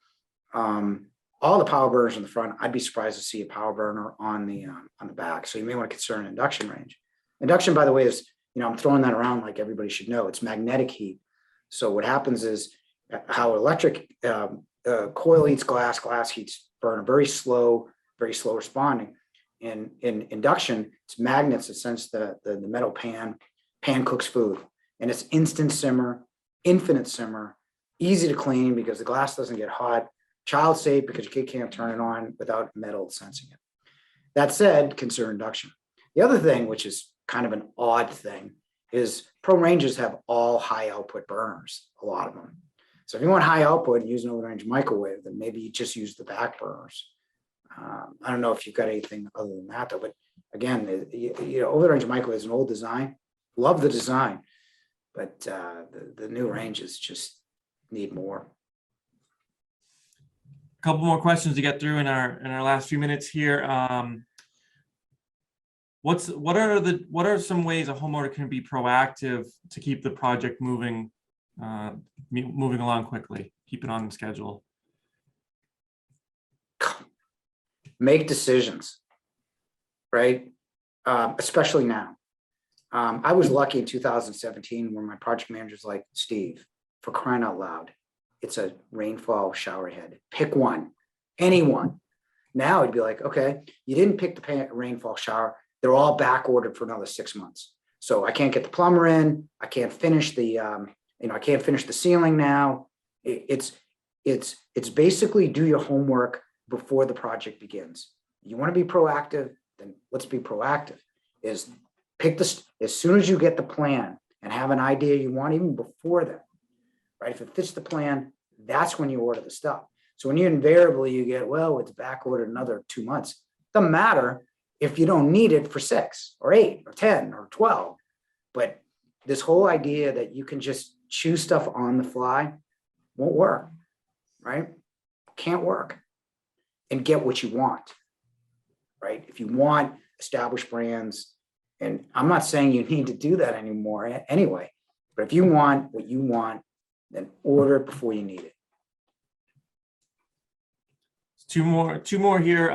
all the power burners in the front, I'd be surprised to see a power burner on the back. So you may want to consider an induction range. Induction, by the way, is, I'm throwing that around like everybody should know. It's magnetic heat. So what happens is how electric coil heats glass, glass heats burner, very slow responding. In induction, it's magnets that sense the metal pan cooks food, and it's instant simmer, infinite simmer, easy to clean because the glass doesn't get hot, child safe because your kid can't turn it on without metal sensing it. That said, consider induction. The other thing, which is kind of an odd thing, is pro ranges have all high output burners, a lot of them. So if you want high output and use an over-range microwave, then maybe you just use the back burners. I don't know if you've got anything other than that though, but again, over-the-range microwave is an old design. Love the design, but the new ranges just need more. A couple more questions to get through in our last few minutes here. What are some ways a homeowner can be proactive to keep the project moving along quickly, keep it on schedule? Make decisions, right? Especially now. I was lucky in 2017 where my project manager's like, Steve, for crying out loud, it's a rainfall shower head. Pick one, anyone. Now it'd be like, okay, you didn't pick the rainfall shower. They're all back ordered for another 6 months. So I can't get the plumber in. I can't finish the, I can't finish the ceiling now. It's basically do your homework before the project begins. You want to be proactive, then let's be proactive. Is pick this as soon as you get the plan and have an idea you want, even before that, right? If it fits the plan, that's when you order the stuff. So when you invariably you get, well, it's back ordered another 2 months. Doesn't matter if you don't need it for 6 or 8 or 10 or 12. But this whole idea that you can just choose stuff on the fly won't work, right? Can't work. And get what you want, right? If you want established brands, and I'm not saying you need to do that anymore anyway, but if you want what you want, then order it before you need it. Two more here.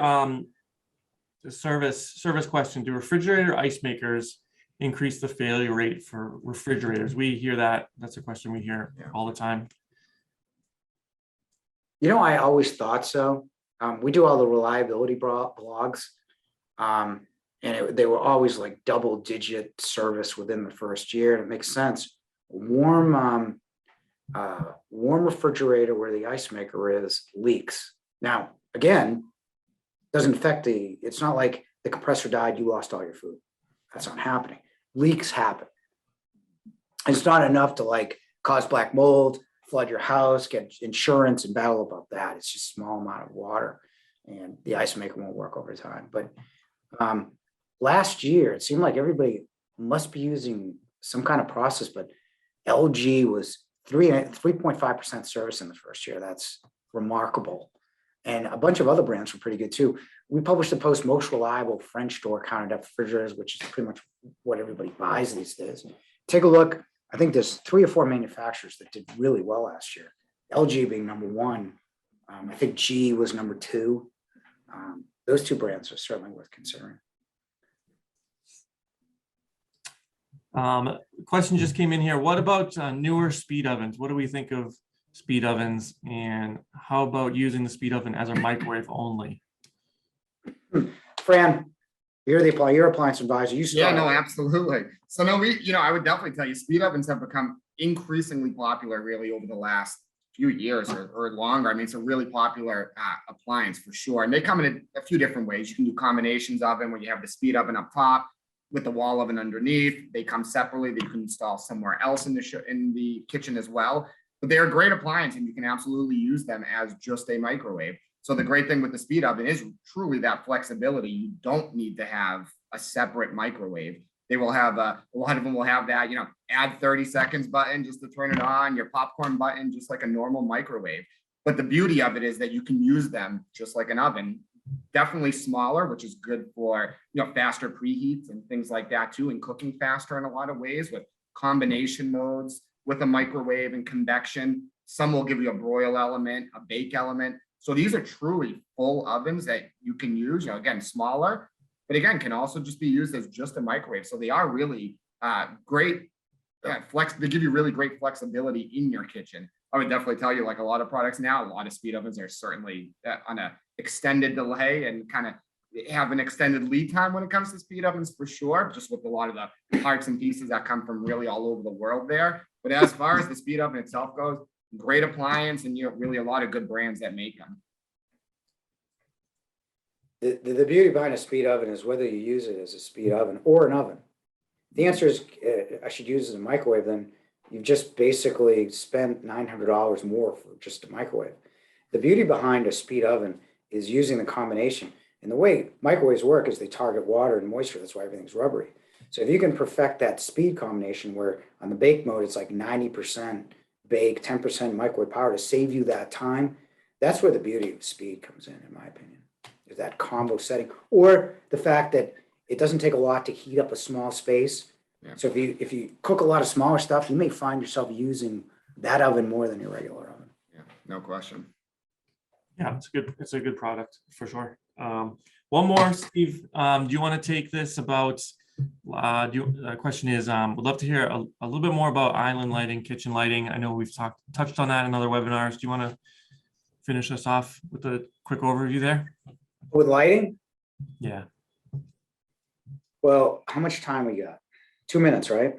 The service question: do refrigerator ice makers increase the failure rate for refrigerators? We hear that. That's a question we hear all the time. I always thought so. We do all the reliability blogs, and they were always like double-digit service within the first year. And it makes sense. Warm refrigerator where the ice maker is leaks. Now, again, doesn't affect it's not like the compressor died, you lost all your food. That's not happening. Leaks happen. It's not enough to like cause black mold, flood your house, get insurance and battle about that. It's just a small amount of water and the ice maker won't work over time. But last year, it seemed like everybody must be using some kind of process, but LG was 3.5% service in the first year. That's remarkable. And a bunch of other brands were pretty good too. We published a post, most reliable French door counter depth refrigerators, which is pretty much what everybody buys these days. Take a look. I think there's 3 or 4 manufacturers that did really well last year. LG being number 1. I think G was number 2. Those 2 brands are certainly worth considering. Question just came in here. What about newer speed ovens? What do we think of speed ovens, and how about using the speed oven as a microwave only? Fran, you're appliance advisor. Yeah, no, absolutely. So no, I would definitely tell you, speed ovens have become increasingly popular really over the last few years or longer. I mean, it's a really popular appliance for sure. And they come in a few different ways. You can do combinations of them where you have the speed oven up top with the wall oven underneath. They come separately that you can install somewhere else in the kitchen as well. But they're a great appliance and you can absolutely use them as just a microwave. So the great thing with the speed oven is truly that flexibility. You don't need to have a separate microwave. They will have a lot of them will have that, add 30 seconds button just to turn it on, your popcorn button, just like a normal microwave. But the beauty of it is that you can use them just like an oven, definitely smaller, which is good for, faster preheats and things like that too, and cooking faster in a lot of ways with combination modes with a microwave and convection. Some will give you a broil element, a bake element. So these are truly full ovens that you can use, again, smaller, but again, can also just be used as just a microwave. So they are really great they give you really great flexibility in your kitchen. I would definitely tell you, like a lot of products now, a lot of speed ovens are certainly on a extended delay and kind of have an extended lead time when it comes to speed ovens for sure, just with a lot of the parts and pieces that come from really all over the world there. But as far as the speed oven itself goes, great appliance, and really a lot of good brands that make them. The beauty behind a speed oven is whether you use it as a speed oven or an oven. The answer is I should use it as a microwave, then you've just basically spent $900 more for just a microwave. The beauty behind a speed oven is using the combination. And the way microwaves work is they target water and moisture. That's why everything's rubbery. So if you can perfect that speed combination where on the bake mode, it's like 90% bake, 10% microwave power to save you that time, that's where the beauty of speed comes in my opinion, is that combo setting, or the fact that it doesn't take a lot to heat up a small space. Yeah. So if you cook a lot of smaller stuff, you may find yourself using that oven more than your regular oven. Yeah, no question. Yeah, it's a good product for sure. One more, Steve. Do you want to take this about? The question is, would love to hear a little bit more about island lighting, kitchen lighting. I know we've touched on that in other webinars. Do you want to finish us off with a quick overview there? With lighting? Yeah. Well, how much time we got? 2 minutes, right?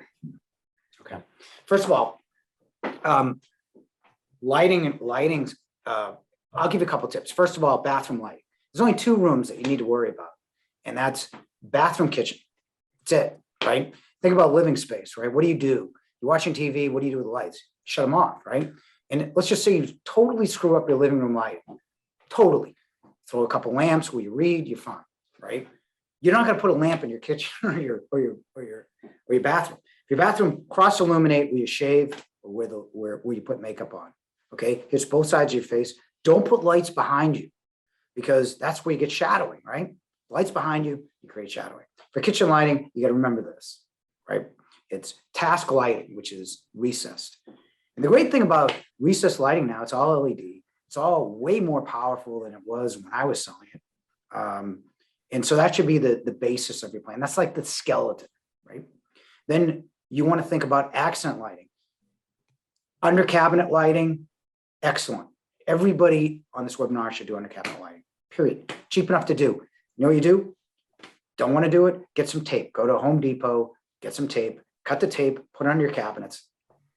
Okay. First of all, lighting's. I'll give you a couple tips. First of all, bathroom lighting. There's only 2 rooms that you need to worry about, and that's bathroom, kitchen. That's it, right? Think about living space, right? What do? You're watching TV. What do you do with the lights? Shut them off, right? And let's just say you totally screw up your living room lighting. Totally. Throw a couple lamps where you read, you're fine, right? You're not going to put a lamp in your kitchen or your bathroom. If your bathroom cross illuminate where you shave or where you put makeup on, okay? Hits both sides of your face. Don't put lights behind you because that's where you get shadowing, right? Lights behind you, you create shadowing. For kitchen lighting, you got to remember this, right? It's task lighting, which is recessed. And the great thing about recessed lighting now, it's all LED. It's all way more powerful than it was when I was selling it. And so that should be the basis of your plan. That's like the skeleton, right? Then you want to think about accent lighting. Under cabinet lighting, excellent. Everybody on this webinar should do under cabinet lighting, period. Cheap enough to do. You know what you do? Don't want to do it? Get some tape. Go to Home Depot, get some tape, cut the tape, put it on your cabinets.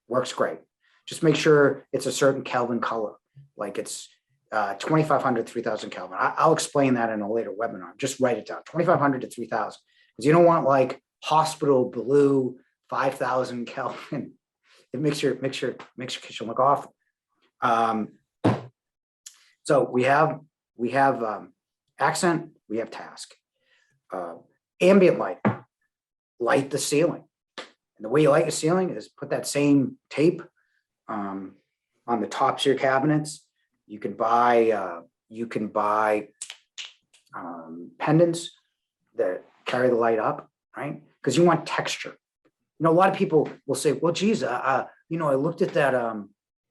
Works great. Just make sure it's a certain Kelvin color, like it's 2,500, 3,000 Kelvin. I'll explain that in a later webinar. Just write it down, 2,500 to 3,000, because you don't want like hospital blue, 5,000 Kelvin. It makes your kitchen look awful. So we have accent, we have task. Ambient light, light the ceiling. And the way you light your ceiling is put that same tape on the tops of your cabinets. You can buy pendants that carry the light up, right? Because you want texture. You know, a lot of people will say, well, geez, I looked at that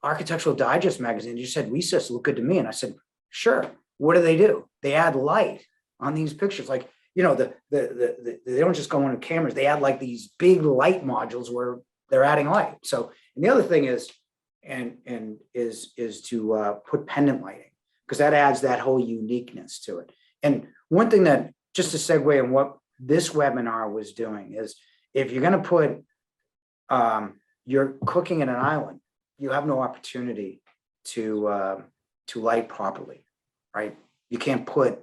Architectural Digest magazine. You said recess looked good to me. And I said, sure. What do? They add light on these pictures. Like, they don't just go on cameras. They add like these big light modules where they're adding light. So, and the other thing is, is to put pendant lighting, because that adds that whole uniqueness to it. And one thing that, just to segue on what this webinar was doing, is if you're going to put, you're cooking in an island, you have no opportunity to light properly, right? You can't put,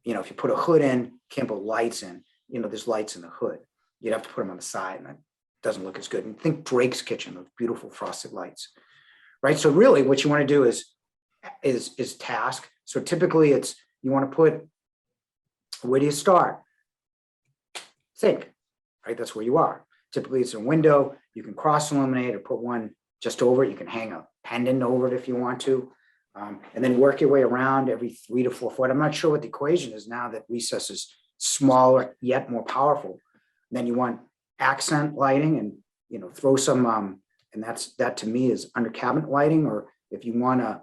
if you put a hood in, you can't put lights in, there's lights in the hood. You'd have to put them on the side, and that doesn't look as good. And think Drake's Kitchen, those beautiful frosted lights, right? So really what you want to do is task. So typically it's, you want to put, where do you start? Think, right? That's where you are. Typically it's a window, you can cross illuminate or put one just over it. You can hang a pendant over it if you want to. And then work your way around every 3 to 4 foot. I'm not sure what the equation is now that recess is smaller yet more powerful. Then you want accent lighting and, you know, throw some, and that to me is under cabinet lighting, or if you want a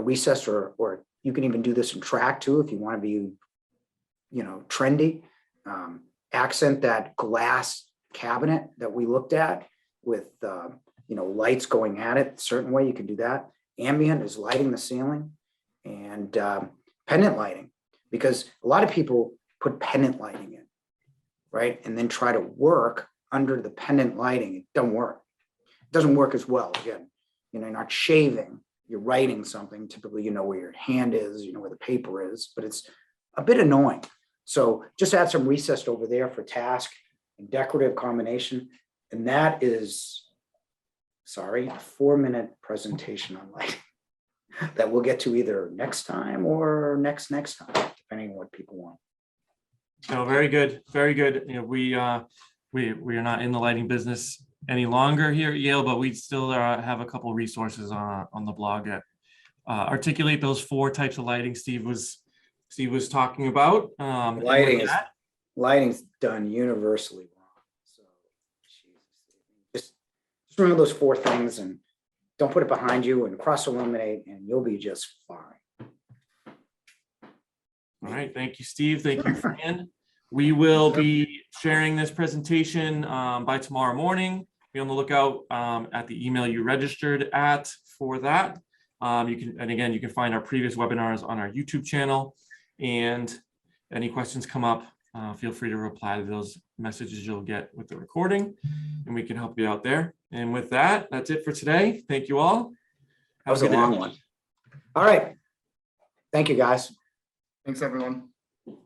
recess, or you can even do this in track too, if you want to be, you know, trendy. Accent that glass cabinet that we looked at with, you know, lights going at it a certain way, you can do that. Ambient is lighting the ceiling, and pendant lighting, because a lot of people put pendant lighting in, right? And then try to work under the pendant lighting. It don't work. It doesn't work as well. Again, you know, you're not shaving, you're writing something. Typically, you know where your hand is, you know where the paper is, but it's a bit annoying. So just add some recessed over there for task and decorative combination. And that is, sorry, a 4-minute presentation on lighting that we'll get to either next time or next time, depending on what people want. No, very good, very good. You know, we are not in the lighting business any longer here at Yale, but we still have a couple resources on the blog that articulate those 4 types of lighting Steve was talking about. Lighting's done universally wrong. So just remember those 4 things and don't put it behind you, and cross illuminate, and you'll be just fine. All right, thank you, Steve. Thank you, Fran. We will be sharing this presentation by tomorrow morning. Be on the lookout at the email you registered at for that. You can find our previous webinars on our YouTube channel. And any questions come up, feel free to reply to those messages you'll get with the recording, and we can help you out there. And with that, that's it for today. Thank you all. That was a long one. All right. Thank you, guys. Thanks, everyone.